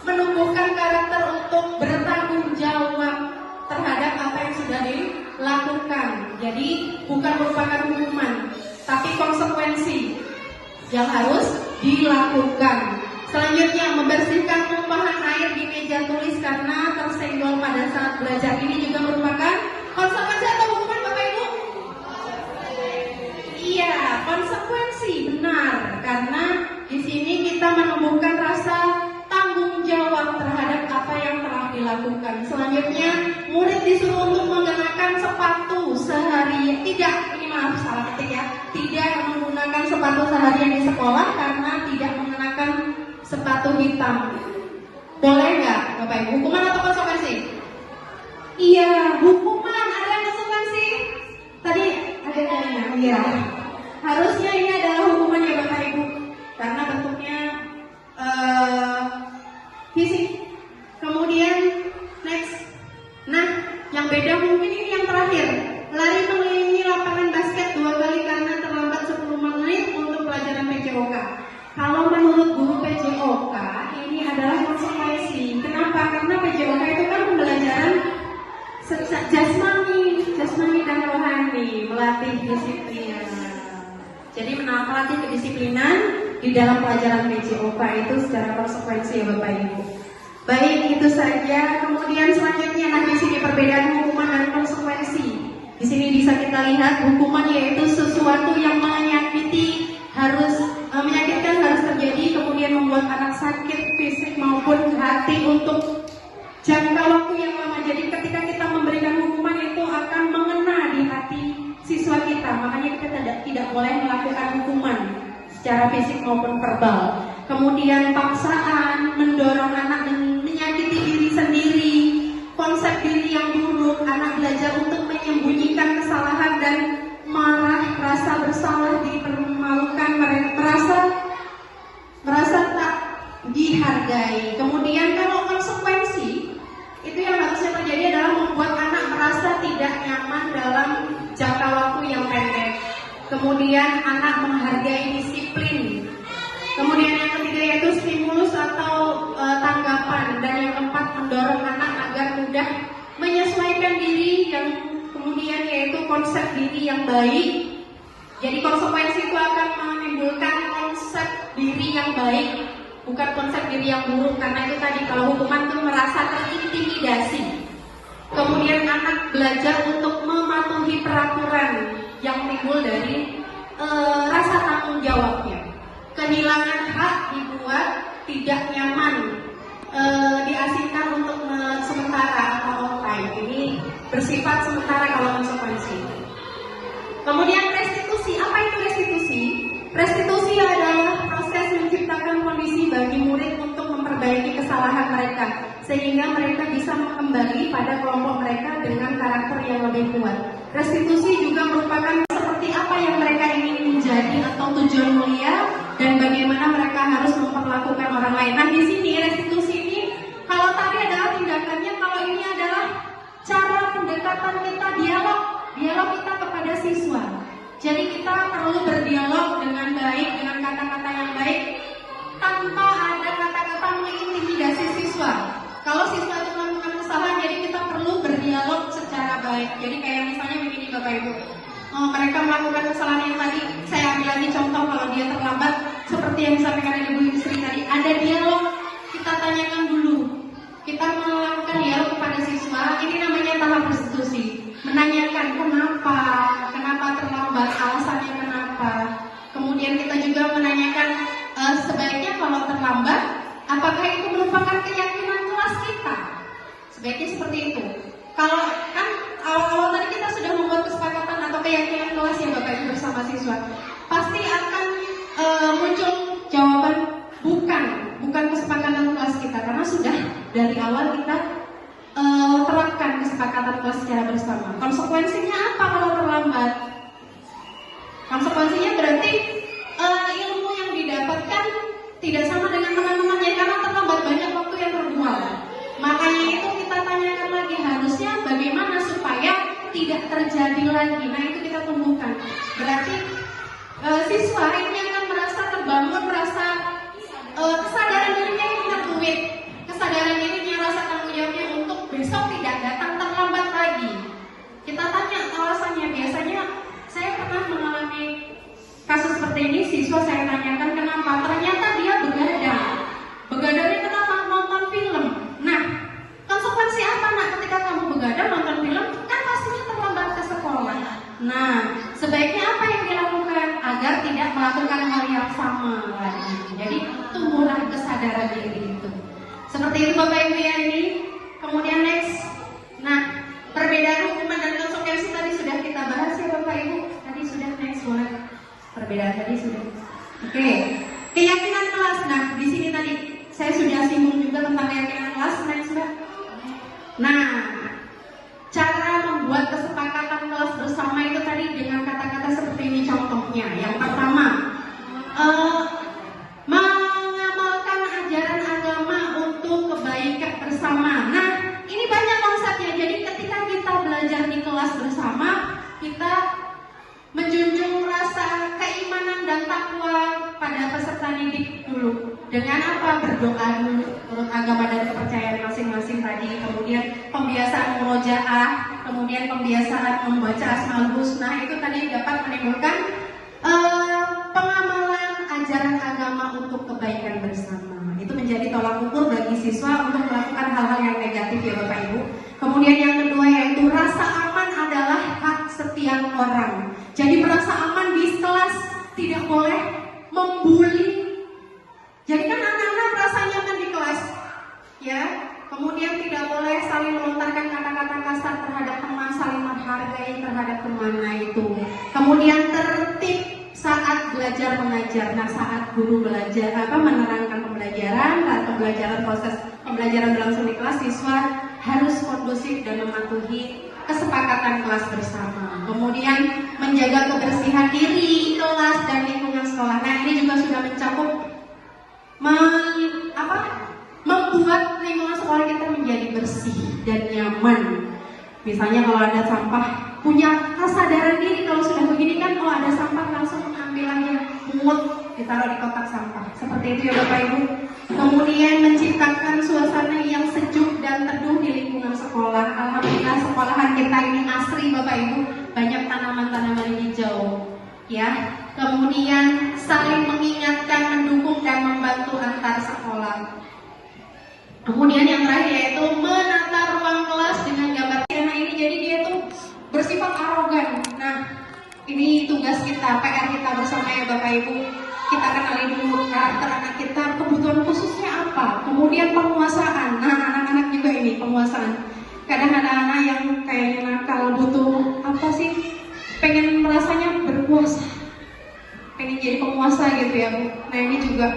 menumbuhkan karakter untuk bertanggung jawab terhadap apa yang sudah dilakukan. Jadi bukan merupakan hukuman, tapi konsekuensi yang harus dilakukan. Selanjutnya, membersihkan tumpahan air di meja tulis karena tersenggol pada saat belajar. Ini juga merupakan konsekuensi atau hukuman Bapak Ibu? Iya, konsekuensi, benar. Karena di sini kita menumbuhkan rasa tanggung jawab terhadap apa yang telah dilakukan. Selanjutnya, murid disuruh untuk mengenakan sepatu seharian. Tidak, ini maaf salah ketik ya. Tidak menggunakan sepatu seharian di sekolah karena tidak mengenakan sepatu hitam. Boleh nggak Bapak Ibu? Hukuman atau konsekuensi? Iya, hukuman. Ada yang konsekuensi? Tadi ada yang iya. Harusnya ini adalah hukuman ya Bapak Ibu, karena bentuknya fisik. Kemudian next. Nah, yang beda mungkin ini yang terakhir. Lari mengelilingi lapangan basket 2 kali karena terlambat 10 menit untuk pelajaran PJOK. Kalau menurut guru PJOK, ini adalah konsekuensi. Kenapa? Karena PJOK itu kan pembelajaran jasmani dan rohani, melatih disiplin. Jadi melatih kedisiplinan di dalam pelajaran PJOK itu secara konsekuensi ya Bapak Ibu. Baik, itu saja. Kemudian selanjutnya, nah di sini perbedaan hukuman dan konsekuensi. Di sini bisa kita lihat hukuman yaitu sesuatu yang menyakitkan harus terjadi, kemudian membuat anak sakit fisik maupun hati untuk jangka waktu yang lama. Jadi ketika kita memberikan hukuman itu akan mengena di hati siswa kita. Makanya kita tidak boleh melakukan hukuman secara fisik maupun verbal. Kemudian paksaan, mendorong anak menyakiti diri sendiri, konsep diri yang buruk, anak belajar untuk menyembunyikan kesalahan dan marah, rasa bersalah, dipermalukan, merasa tak dihargai. Kemudian kalau konsekuensi itu yang harusnya terjadi adalah membuat anak merasa tidak nyaman dalam jangka waktu yang pendek. Kemudian anak menghargai disiplin. Kemudian yang ketiga yaitu stimulus atau tanggapan. Dan yang keempat, mendorong anak agar mudah menyesuaikan diri. Yang kemudian yaitu konsep diri yang baik. Jadi konsekuensi itu akan menimbulkan konsep diri yang baik, bukan konsep diri yang buruk. Karena itu tadi, kalau hukuman itu merasa terintimidasi. Kemudian anak belajar untuk mematuhi peraturan yang timbul dari rasa tanggung jawabnya. Kehilangan hak dibuat tidak nyaman, diasingkan untuk sementara atau time. Ini bersifat sementara kalau konsekuensi. Kemudian restitusi. Apa itu restitusi? Restitusi adalah proses menciptakan kondisi bagi murid untuk memperbaiki kesalahan mereka, sehingga mereka bisa kembali pada kelompok mereka dengan karakter yang lebih kuat. Restitusi juga merupakan seperti apa yang mereka ingin menjadi atau tujuan mulia dan bagaimana mereka harus memperlakukan orang lain. Nah di sini restitusi ini, kalau tadi adalah tindakannya, kalau ini adalah cara pendekatan kita, dialog kita kepada siswa. Jadi kita perlu berdialog dengan baik, dengan kata-kata yang baik, tanpa ada kata-kata mengintimidasi siswa. Kalau siswa itu melakukan kesalahan, jadi kita perlu berdialog secara baik. Jadi kayak misalnya begini Bapak Ibu, mereka melakukan kesalahan yang tadi, saya ambil lagi contoh kalau dia terlambat, seperti yang disampaikan Ibu Sri tadi, ada dialog, kita tanyakan dulu. Kita melakukan dialog kepada siswa, ini namanya tahap restitusi. Menanyakan kenapa terlambat, alasannya kenapa. Kemudian kita juga menanyakan sebaiknya kalau terlambat, apakah itu merupakan keyakinan kelas kita? Sebaiknya seperti itu. Kalau kan awal-awal tadi kita sudah membuat kesepakatan atau keyakinan kelas ya Bapak Ibu bersama siswa, pasti akan muncul jawaban bukan kesepakatan kelas kita, karena sudah dari awal kita terapkan kesepakatan kelas secara bersama. Konsekuensinya apa kalau terlambat? Konsekuensinya berarti ilmu yang didapatkan tidak sama dengan teman-temannya karena terlambat banyak waktu yang terbuang. Makanya itu kita tanyakan lagi, harusnya bagaimana supaya tidak terjadi lagi. Nah itu kita tumbuhkan. Berarti siswa ini akan merasa terbangun, merasa kesadaran dirinya yang tertuit, kesadaran dirinya, rasa tanggung jawabnya untuk besok tidak datang terlambat lagi. Kita tanya alasannya. Biasanya saya pernah mengalami kasus seperti ini, siswa saya tanyakan kenapa, ternyata dia begadang. Begadangnya kenapa? Nonton film. Nah, konsekuensi apa nak ketika kamu begadang nonton film? Kan pastinya terlambat ke sekolah. Nah, sebaiknya apa yang dilakukan agar tidak melakukan hal yang sama lagi? Jadi tumbuhlah kesadaran diri itu. Seperti itu Bapak Ibu ya ini. Kemudian next. Nah, perbedaan hukuman dan konsekuensi tadi sudah kita bahas ya Bapak Ibu. Tadi sudah next boleh. Perbedaan tadi sudah. Oke. Keyakinan kelas. Nah, di sini tadi saya sudah singgung juga tentang keyakinan kelas. Next Mbak. Nah, cara membuat kesepakatan kelas bersama itu tadi dengan kata-kata seperti ini contohnya. Yang pertama, mengamalkan ajaran agama untuk kebaikan bersama. Nah, ini banyak konsepnya. Jadi ketika kita belajar di kelas bersama, kita menjunjung rasa keimanan dan takwa pada peserta didik dulu. Dengan apa? Berdoa dulu menurut agama dan kepercayaan masing-masing tadi. Kemudian pembiasaan murojaah, kemudian pembiasaan membaca Asmaul Husna, itu tadi dapat menimbulkan pengamalan ajaran agama untuk kebaikan bersama. Itu menjadi tolak ukur bagi siswa untuk melakukan hal-hal yang negatif ya Bapak Ibu. Kemudian yang kedua yaitu rasa aman adalah hak setiap orang. Jadi merasa aman di kelas, tidak boleh membuli. Jadi kan anak-anak merasa nyaman di kelas, ya. Kemudian tidak boleh saling melontarkan kata-kata kasar terhadap teman, saling menghargai terhadap teman. Nah itu. Kemudian tertib saat belajar mengajar. Nah saat guru belajar menerangkan pembelajaran dan proses pembelajaran berlangsung di kelas, siswa harus kondusif dan mematuhi kesepakatan kelas bersama. Kemudian menjaga kebersihan diri, kelas dan lingkungan sekolah. Nah ini juga sudah mencakup membuat lingkungan sekolah kita menjadi bersih dan nyaman. Misalnya kalau ada sampah, punya kesadaran diri kalau sudah begini kan, oh ada sampah langsung ambil aja, mungut, ditaruh di kotak sampah. Seperti itu ya Bapak Ibu. Kemudian menciptakan suasana yang sejuk dan teduh di lingkungan sekolah. Alhamdulillah sekolahan kita ini asri Bapak Ibu, banyak tanaman-tanaman hijau. Ya, kemudian saling mengingatkan, mendukung dan membantu antar sekolah. Kemudian yang terakhir yaitu menata ruang kelas dengan gambar. Nah ini jadi dia tuh bersifat arogan. Nah ini tugas kita, PR kita bersama ya Bapak Ibu. Kita kenali dulu karakter anak kita, kebutuhan khususnya apa. Kemudian penguasaan. Nah anak-anak juga ini penguasaan. Kadang ada anak yang kayaknya nakal, butuh apa sih? Pengen merasanya berkuasa, pengen jadi penguasa gitu ya Bu. Nah ini juga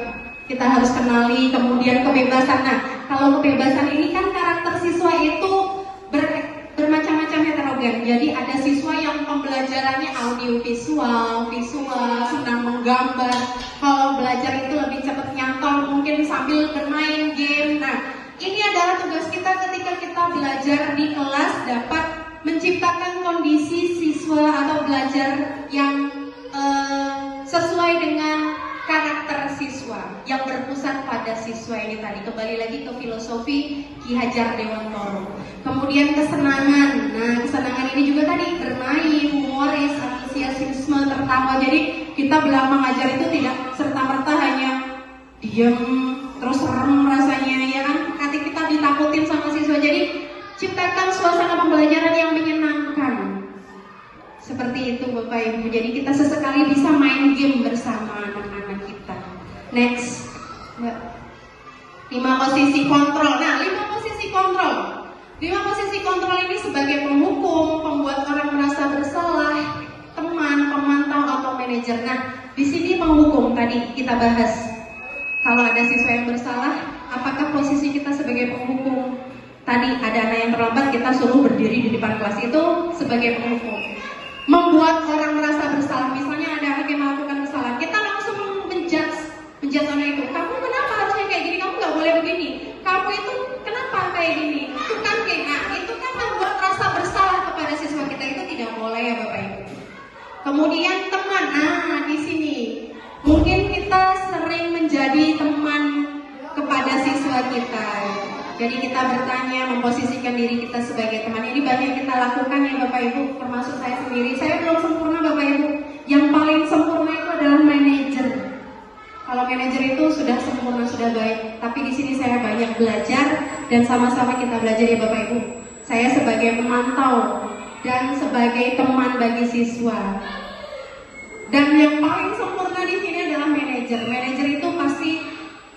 kita harus kenali. Kemudian kebebasan. Nah kalau kebebasan ini kan karakter siswa itu bermacam-macam heterogen. Jadi ada siswa yang pembelajarannya audio visual, senang menggambar. Kalau belajar itu lebih cepat nyantol, mungkin sambil bermain game. Nah ini adalah tugas kita ketika kita belajar di kelas, dapat menciptakan kondisi siswa atau belajar yang sesuai dengan karakter siswa yang berpusat pada siswa ini tadi. Kembali lagi ke filosofi Ki Hajar Dewantoro. Kemudian kesenangan. Nah kesenangan ini juga tadi bermain, humoris, antusiasme, tertawa. Jadi kita belajar mengajar itu tidak serta-merta hanya diam terus serem rasanya ya kan. Nanti kita ditakutin sama siswa. Jadi ciptakan suasana pembelajaran yang menyenangkan. Seperti itu Bapak Ibu. Jadi kita sesekali bisa main game bersama anak-anak kita. Next. 5 posisi kontrol. Nah 5 posisi kontrol. 5 posisi kontrol ini sebagai penghukum, pembuat orang merasa bersalah, teman, pemantau atau manajer. Nah di sini penghukum tadi kita bahas. Kalau ada siswa yang bersalah, apakah posisi kita sebagai penghukum? Tadi ada anak yang terlambat, kita suruh berdiri di depan kelas, itu sebagai penghukum. Membuat orang merasa bersalah, misalnya ada anak yang melakukan kesalahan, kita langsung menjudge orang itu. Kamu kenapa harusnya kayak gini? Kamu nggak boleh begini. Kamu itu kenapa kayak gini? Itu kan kayak, nah itu kan membuat rasa bersalah kepada siswa kita, itu tidak boleh ya Bapak Ibu. Kemudian teman, nah di sini mungkin kita sering menjadi teman kepada siswa kita. Jadi kita bertanya, memposisikan diri kita sebagai teman. Ini banyak kita lakukan ya Bapak Ibu, termasuk saya sendiri. Saya belum sempurna Bapak Ibu. Yang paling sempurna itu adalah manajer. Kalau manajer itu sudah sempurna, sudah baik. Tapi di sini saya banyak belajar dan sama-sama kita belajar ya Bapak Ibu. Saya sebagai pemantau dan sebagai teman bagi siswa. Dan yang paling sempurna di sini adalah manajer. Manajer itu pasti,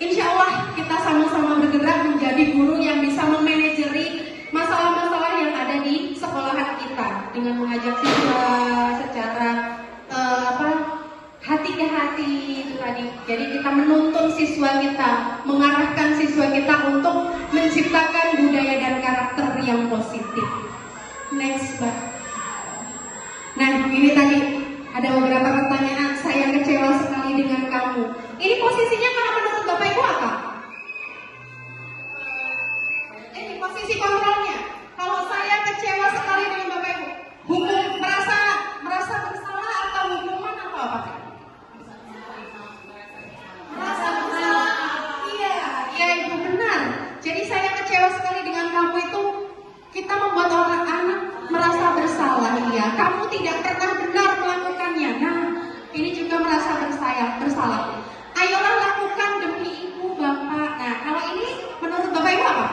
insya Allah kita sama-sama bergerak menjadi guru yang bisa memanajeri masalah-masalah yang ada di sekolahan kita dengan mengajak siswa secara hati ke hati itu tadi. Jadi kita menuntun siswa kita, mengarahkan siswa kita untuk menciptakan budaya dan karakter yang positif. Next, Mbak. Nah, ini tadi ada beberapa pertanyaan. Saya kecewa sekali dengan kamu. Ini posisinya kalau menurut Bapak Ibu apa? Ini posisi kontrolnya. Kalau saya kecewa sekali dengan Bapak Ibu, hukum merasa bersalah atau hukuman atau apa? Merasa bersalah. Iya itu benar. Jadi saya kecewa sekali dengan kamu itu, kita membuat orang anak merasa bersalah. Iya, kamu tidak pernah benar melakukannya. Nah, ini juga merasa bersalah. Ayolah lakukan demi ibu bapak. Nah, kalau ini menurut Bapak Ibu apa?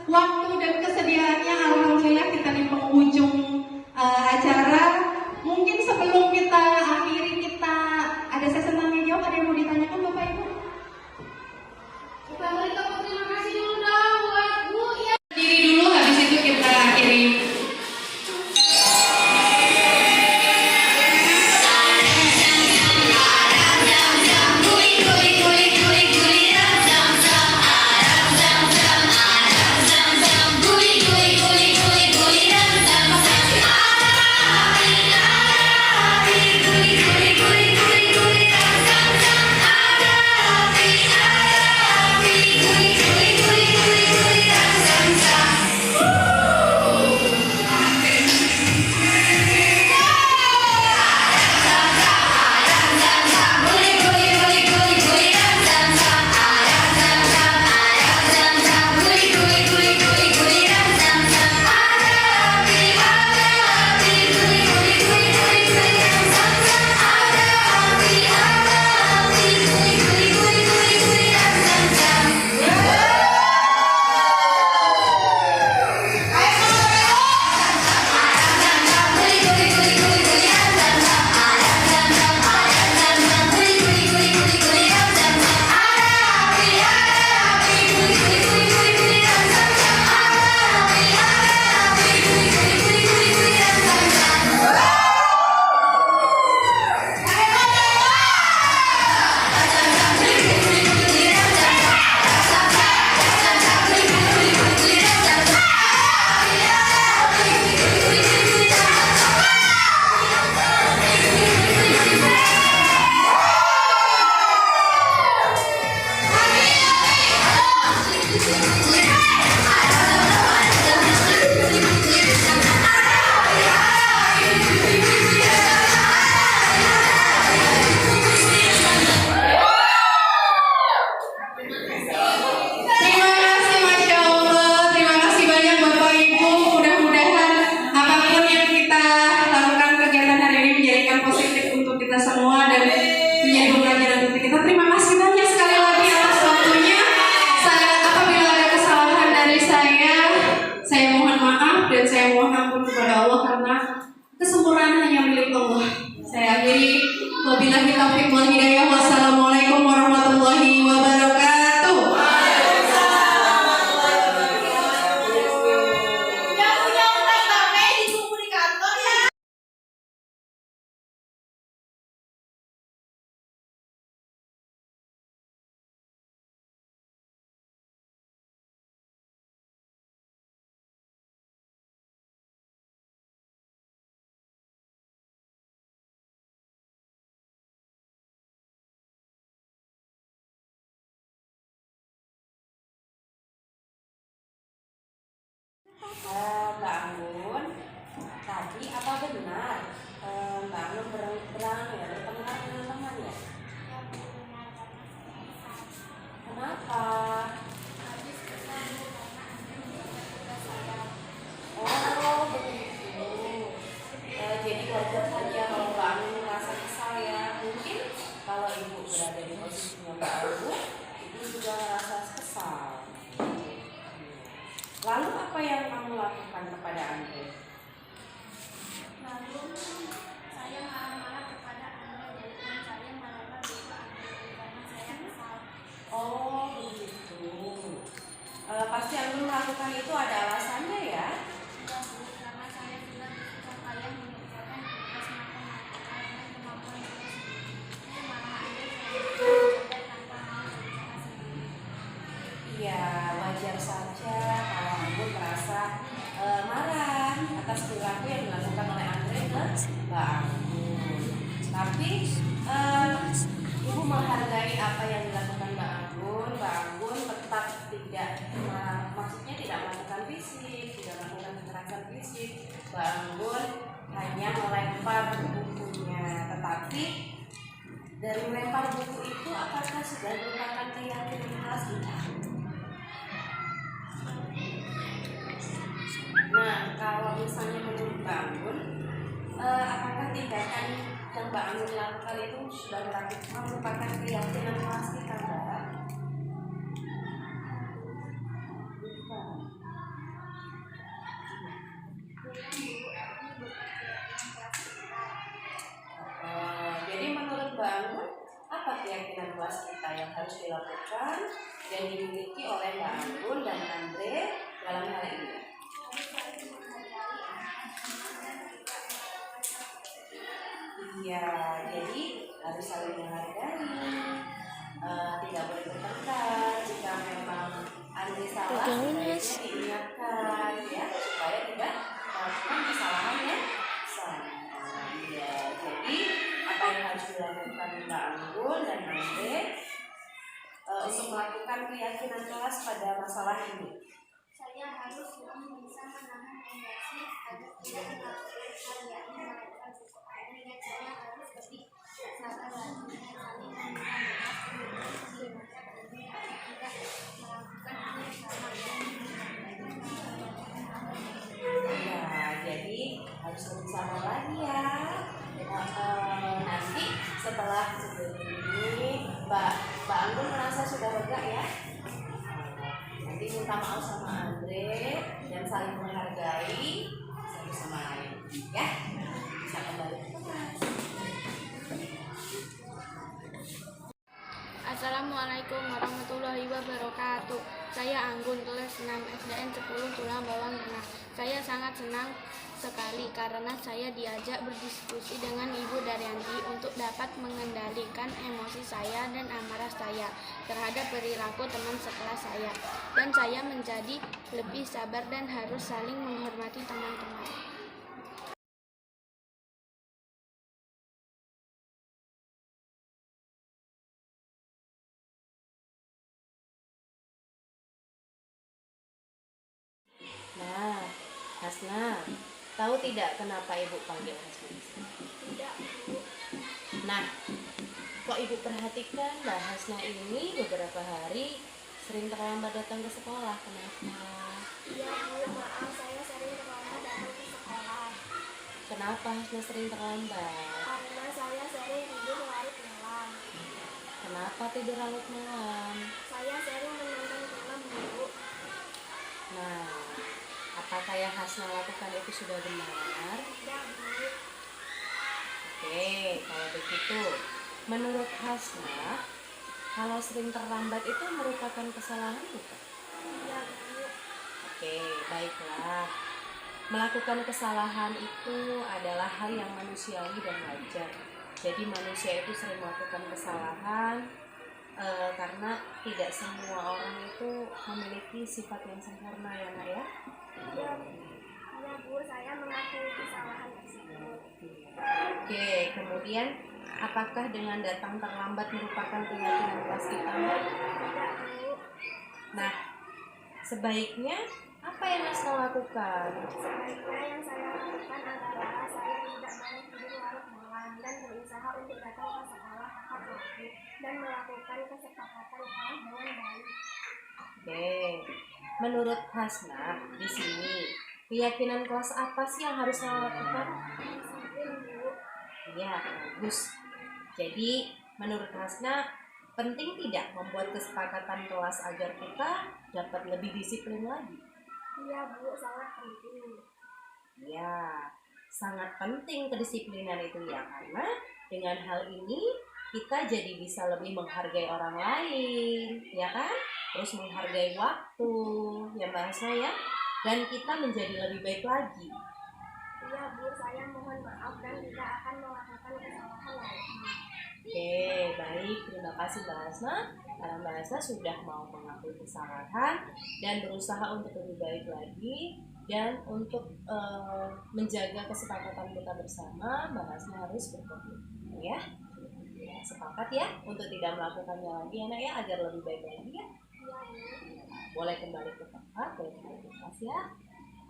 Waktu dan kesediaannya alhamdulillah kita di penghujung acara. Mungkin sebelum kita akhiri, kita ada sesi tanya jawab. Ada yang mau ditanyakan Bapak Ibu? Terima kasih dulu dong buat Bu ya. Diri dulu, habis itu kita akhiri. Wabillahi taufiq wal hidayah. Wassalamualaikum warahmatullahi wabarakatuh. Mbak Anggun, tadi apa benar Mbak Anggun bertengkar dengan teman ya? Kenapa? Oh begitu. Jadi wajar saja kalau Mbak Anggun merasa kesal ya. Mungkin kalau ibu berada di posisinya Mbak Anggun, ibu juga merasa kesal. Lalu apa yang kamu lakukan kepada Andre? Lalu saya marah-marah kepada Andre dan saya melempar buku Andre karena saya kesal. Oh begitu. Pasti Anggun melakukan itu ada alasannya ya? Sudah Bu, karena saya juga susah payah mengerjakan tugas matematika dengan kemampuan saya sendiri. Ini malah Andre saya belajar tanpa mau berusaha sendiri. Iya, wajar saja kalau Anggun merasa marah atas perilaku yang dilakukan oleh Andre ke Mbak Anggun. Tapi Ibu menghargai apa yang dilakukan Mbak Anggun. Mbak Anggun tetap tidak, maksudnya tidak melakukan fisik, tidak melakukan kekerasan fisik. Mbak Anggun hanya melempar bukunya. Tetapi dari melempar buku itu apakah sudah merupakan keyakinan kelas kita? Nah, kalau misalnya menurut Mbak Anggun, apakah tindakan yang Mbak Anggun lakukan itu sudah merupakan keyakinan kelas kita, Mbak? Bukan. Jadi menurut Mbak Anggun, apa keyakinan kelas kita yang harus dilakukan dan dimiliki oleh Mbak Anggun dan Andre dalam hal ini? Iya, jadi harus saling menghargai, tidak boleh bertengkar. Jika memang Andre salah, sebaiknya diingatkan ya supaya tidak melakukan kesalahan yang sama. Ya, jadi apa yang harus dilakukan Mbak Anggun dan Andre untuk melakukan keyakinan kelas pada masalah ini? Saya harus lebih bisa menahan emosi agar tidak melakukan hal yang melempar buku Andre dan saya harus lebih sabar lagi dan saling meminta maaf kemudian mengingatkan Andre agar tidak melakukan hal yang sama dan Ya, jadi harus lebih sabar lagi ya. Nanti setelah sebelum ini Mbak Anggun merasa sudah lega ya. Nanti minta maaf sama Andre dan saling menghargai satu sama lain ya. Bisa kembali ke kelas. Assalamualaikum warahmatullahi wabarakatuh. Saya Anggun, kelas 6 SDN 10 Tulang Bawang Tengah. Saya sangat senang sekali karena saya diajak berdiskusi dengan Ibu Daryanti untuk dapat mengendalikan emosi saya dan amarah saya terhadap perilaku teman sekelas saya. Dan saya menjadi lebih sabar dan harus saling menghormati teman-teman. Nah, Hasna, tahu tidak kenapa Ibu panggil Hasna? Tidak, Bu. Nah, kok Ibu perhatikan Mbak Hasna ini beberapa hari sering terlambat datang ke sekolah. Kenapa? Iya, Bu. Maaf, saya sering terlambat datang ke sekolah. Kenapa Hasna sering terlambat? Karena saya sering tidur larut malam. Kenapa tidur larut malam? Saya sering menonton film, Bu. Nah, apakah yang Hasna lakukan itu sudah benar? Tidak, Bu. Oke, kalau begitu, menurut Hasna, kalau sering terlambat itu merupakan kesalahan bukan? Iya, Bu. Oke, baiklah. Melakukan kesalahan itu adalah hal yang manusiawi dan wajar. Jadi manusia itu sering melakukan kesalahan karena tidak semua orang itu memiliki sifat yang sempurna ya Nak ya. Iya, Bu. Saya mengakui kesalahan tersebut. Oke, kemudian apakah dengan datang terlambat merupakan keyakinan kelas kita Mbak? Tidak, Bu. Nah, sebaiknya apa yang Hasna lakukan? Sebaiknya yang saya lakukan adalah saya tidak banyak tidur larut malam dan berusaha untuk datang ke sekolah tepat waktu dan melakukan kesepakatan kelas dengan baik. Oke, menurut Hasna di sini keyakinan kelas apa sih yang harus saya lakukan? Disiplin, Bu. Iya, bagus. Jadi menurut Hasna penting tidak membuat kesepakatan kelas agar kita dapat lebih disiplin lagi? Iya, Bu, sangat penting. Ya, sangat penting kedisiplinan itu ya, karena dengan hal ini kita jadi bisa lebih menghargai orang lain, ya kan? Terus menghargai waktu, ya Mbak Hasna ya. Dan kita menjadi lebih baik lagi. Iya, Bu, saya mohon maaf dan tidak akan melakukan kesalahan lagi. Oke, baik. Terima kasih Mbak Hasna. Karena Mbak Hasna sudah mau mengakui kesalahan dan berusaha untuk lebih baik lagi. Dan untuk menjaga kesepakatan kita bersama, Mbak Hasna harus berkomitmen ya. Ya, sepakat ya untuk tidak melakukannya lagi ya nak ya, agar lebih baik lagi ya. Boleh kembali ke tempat, boleh kembali ke kelas ya.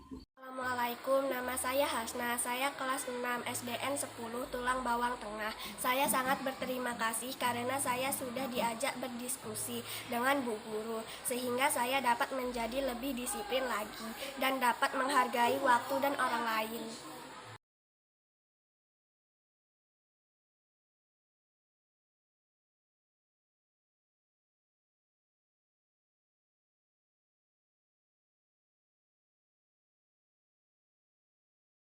Assalamualaikum, nama saya Hasna. Saya kelas 6 SDN 10 Tulang Bawang Tengah. Saya sangat berterima kasih karena saya sudah diajak berdiskusi dengan Bu Guru, sehingga saya dapat menjadi lebih disiplin lagi dan dapat menghargai waktu dan orang lain.